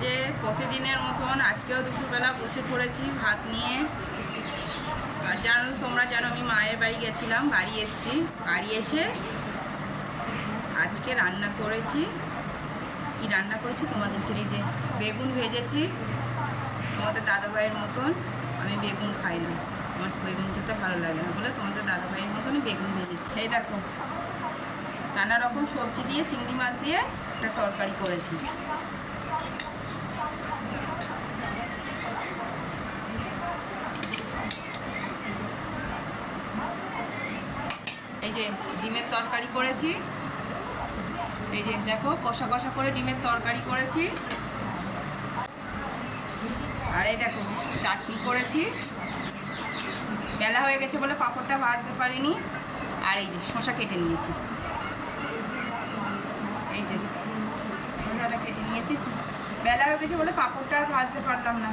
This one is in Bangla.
যে প্রতিদিনের মতন আজকেও দুপুরবেলা বসে পড়েছি ভাত নিয়ে। আর জানো, তোমরা জানো আমি মায়ের বাড়ি গেছিলাম, বাড়ি এসেছি। বাড়ি এসে আজকে রান্না করেছি। কি রান্না করেছি তোমাদেরকে, এই যে বেগুন ভেজেছি। তোমাদের দাদাভাইয়ের মতন আমি বেগুন খাই না, আমার বেগুন খেতে ভালো লাগে না বলে তোমাদের দাদাভাইয়ের মতনই বেগুন ভেজেছি। এই দেখো, নানা রকম সবজি দিয়ে চিংড়ি মাছ দিয়ে একটা তরকারি করেছি। এই যে ডিমের তরকারি করেছি, এই যে দেখো কষা কষা করে ডিমের তরকারি করেছি। আর এই দেখো চাটনি করেছি। বেলা হয়ে গেছে বলে পাঁপড়টা ভাজতে পারিনি। আর এই যে শসা কেটে নিয়েছি, এই যে শসাটা কেটে নিয়েছি। বেলা হয়ে গেছে বলে পাঁপড়টা আর ভাজতে পারলাম না।